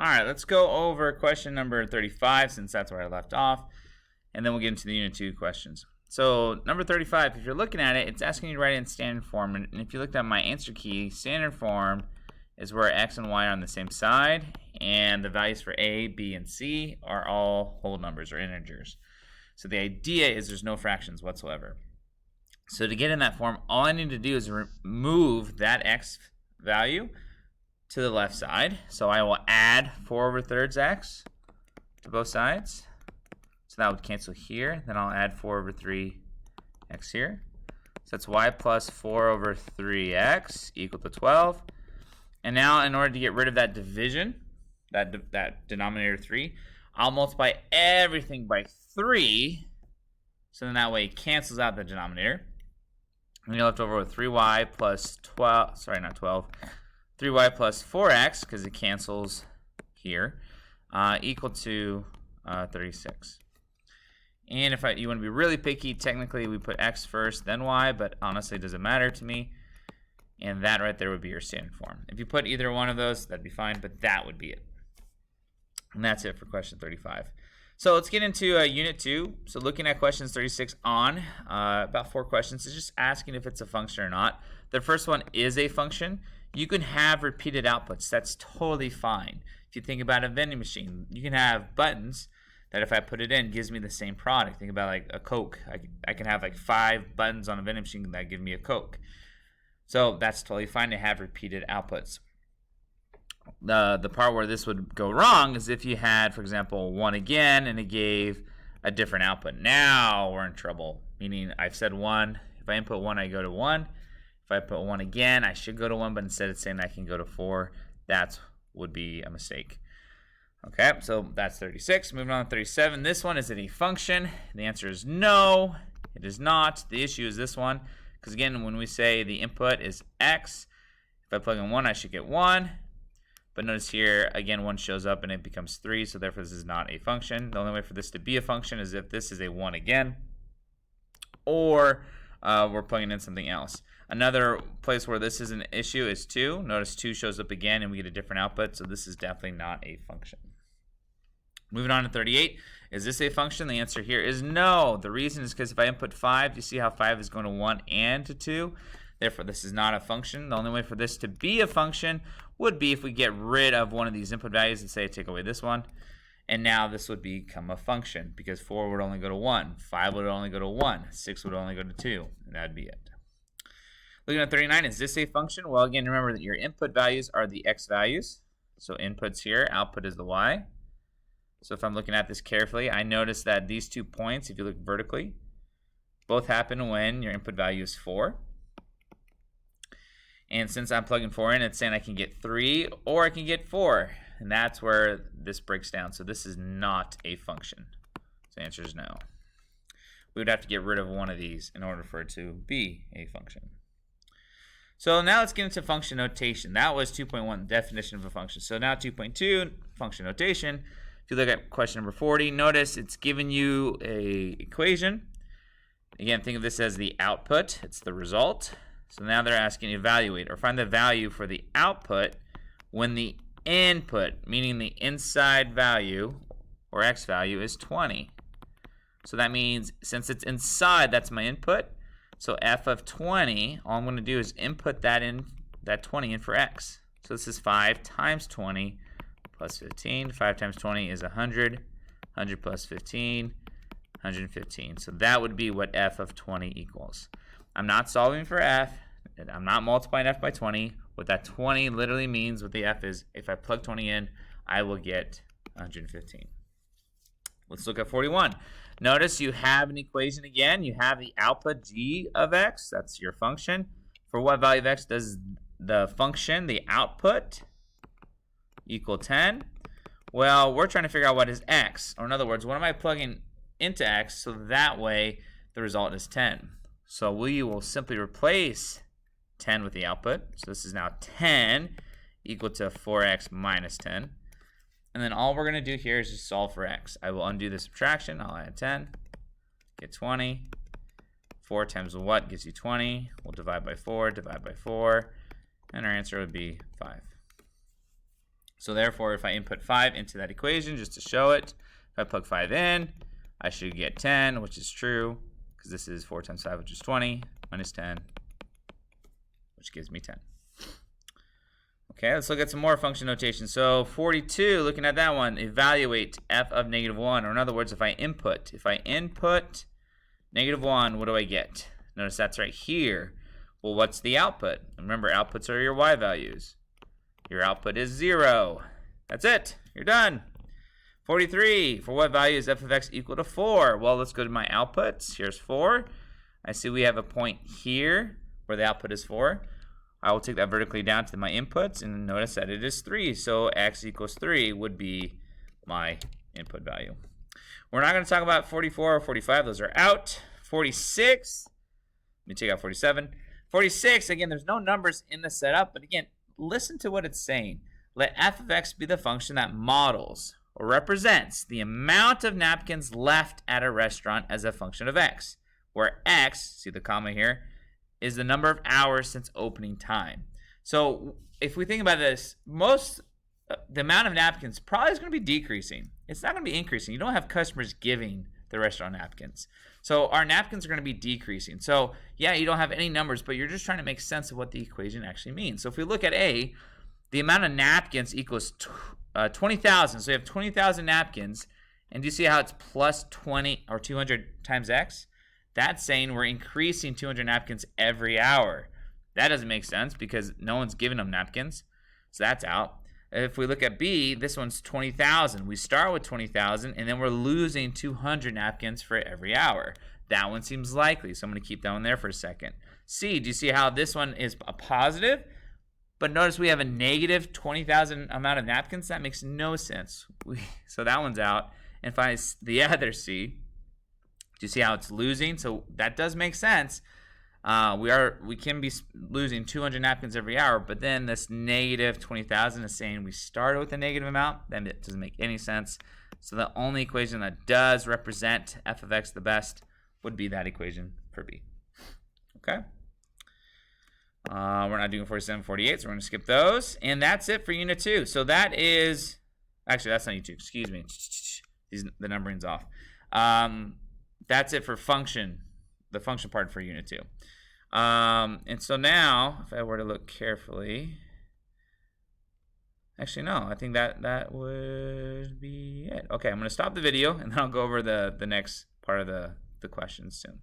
All right, let's go over question number 35 since that's where I left off, and then we'll get into the Unit 2 questions. So number 35, if you're looking at it, it's asking you to write it in standard form, and if you looked at my answer key, standard form is where x and y are on the same side, and the values for a, b, and c are all whole numbers or integers. So the idea is there's no fractions whatsoever. So to get in that form, all I need to do is remove that x value to the left side. So I will add 4/3 x to both sides. So that would cancel here. Then I'll add 4/3 x here. So that's y plus 4/3x equal to 12. And now in order to get rid of that division, that denominator 3, I'll multiply everything by 3. So then that way it cancels out the denominator. And you're left over with 3y plus 12, sorry, not 12, 3y plus 4x, because it cancels here, equal to 36. And if you want to be really picky, technically we put x first, then y, but honestly it doesn't matter to me. And that right there would be your standard form. If you put either one of those, that'd be fine, but that would be it. And that's it for question 35. So let's get into Unit 2. So looking at questions 36 on, about 4 questions. It's just asking if it's a function or not. The first one is a function. You can have repeated outputs. That's totally fine. If you think about a vending machine, you can have buttons that if I put it in, gives me the same product. Think about like a Coke. I can have like 5 buttons on a vending machine that give me a Coke. So that's totally fine to have repeated outputs. The part where this would go wrong is if you had, for example, 1 again and it gave a different output. Now we're in trouble, meaning I've said 1. If I input 1, I go to 1. If I put 1 again, I should go to 1, but instead it's saying I can go to 4. That would be a mistake. Okay, so that's 36. Moving on to 37. This one, is it a function? The answer is no, it is not. The issue is this one, because again, when we say the input is x, if I plug in 1, I should get 1. But notice here, again, 1 shows up and it becomes 3, so therefore this is not a function. The only way for this to be a function is if this is a 1 again, or we're plugging in something else. Another place where this is an issue is 2. Notice 2 shows up again and we get a different output, so this is definitely not a function. Moving on to 38, is this a function? The answer here is no. The reason is because if I input 5, you see how 5 is going to 1 and to 2. Therefore, this is not a function. The only way for this to be a function would be if we get rid of one of these input values and say take away this one. And now this would become a function because 4 would only go to 1, 5 would only go to 1, 6 would only go to 2, and that'd be it. Looking at 39, is this a function? Well, again, remember that your input values are the x values. So input's here, output is the y. So if I'm looking at this carefully, I notice that these 2 points, if you look vertically, both happen when your input value is 4. And since I'm plugging 4 in, it's saying I can get 3 or I can get 4. And that's where this breaks down. So this is not a function. So the answer is no. We would have to get rid of one of these in order for it to be a function. So now let's get into function notation. That was 2.1, definition of a function. So now 2.2, function notation. If you look at question number 40, notice it's given you a equation. Again, think of this as the output. It's the result. So now they're asking you evaluate or find the value for the output when the input, meaning the inside value or x value, is 20. So that means since it's inside, that's my input. So f of 20, all I'm going to do is input that 20 in for x. So this is 5 times 20 plus 15. 5 times 20 is 100. 100 plus 15, 115. So that would be what f of 20 equals. I'm not solving for f. I'm not multiplying f by 20. What that 20 literally means with the f is if I plug 20 in, I will get 115. Let's look at 41. Notice you have an equation again. You have the output g of x. That's your function. For what value of x does the function, the output, equal 10? Well, we're trying to figure out what is x. Or in other words, what am I plugging into x so that way the result is 10? So we will simply replace 10 with the output. So this is now 10 equal to 4x minus 10. And then all we're going to do here is just solve for x. I will undo the subtraction. I'll add 10, get 20. 4 times what gives you 20. We'll divide by 4, and our answer would be 5. So therefore, if I input 5 into that equation just to show it, if I plug 5 in, I should get 10, which is true, because this is 4 times 5, which is 20, minus 10, which gives me 10. Okay, let's look at some more function notation. So 42, looking at that one, evaluate f of -1, or in other words, if I input -1, what do I get? Notice that's right here. Well, what's the output? Remember, outputs are your y values. Your output is 0. That's it. You're done. 43, for what value is f of x equal to 4? Well, let's go to my outputs. Here's 4. I see we have a point here where the output is 4. I will take that vertically down to my inputs and notice that it is 3. So x equals 3 would be my input value. We're not going to talk about 44 or 45. Those are out. 46. Let me take out 47. 46, again, there's no numbers in the setup, but again, listen to what it's saying. Let f of x be the function that models or represents the amount of napkins left at a restaurant as a function of x, where x, see the comma here, is the number of hours since opening time. So if we think about this, the amount of napkins probably is going to be decreasing. It's not going to be increasing. You don't have customers giving the restaurant napkins. So our napkins are going to be decreasing. So yeah, you don't have any numbers, but you're just trying to make sense of what the equation actually means. So if we look at A, the amount of napkins equals 20,000. So you have 20,000 napkins, and do you see how it's plus 20 or 200 times x? That's saying we're increasing 200 napkins every hour. That doesn't make sense because no one's giving them napkins. So that's out. If we look at B, this one's 20,000. We start with 20,000, and then we're losing 200 napkins for every hour. That one seems likely, so I'm going to keep that one there for a second. C, do you see how this one is a positive? But notice we have a negative 20,000 amount of napkins. That makes no sense. So that one's out. And finally, the other C, do you see how it's losing? So that does make sense. We can be losing 200 napkins every hour, but then this negative 20,000 is saying we started with a negative amount. Then it doesn't make any sense. So the only equation that does represent f of x the best would be that equation for B. Okay. We're not doing 47, 48, so we're going to skip those. And that's it for Unit 2. So that is, actually, that's not Unit 2. Excuse me. The numbering's off. That's it for function, the function part for Unit 2. And so now, if I were to look carefully, actually, no, I think that would be it. Okay, I'm going to stop the video, and then I'll go over the next part of the questions soon.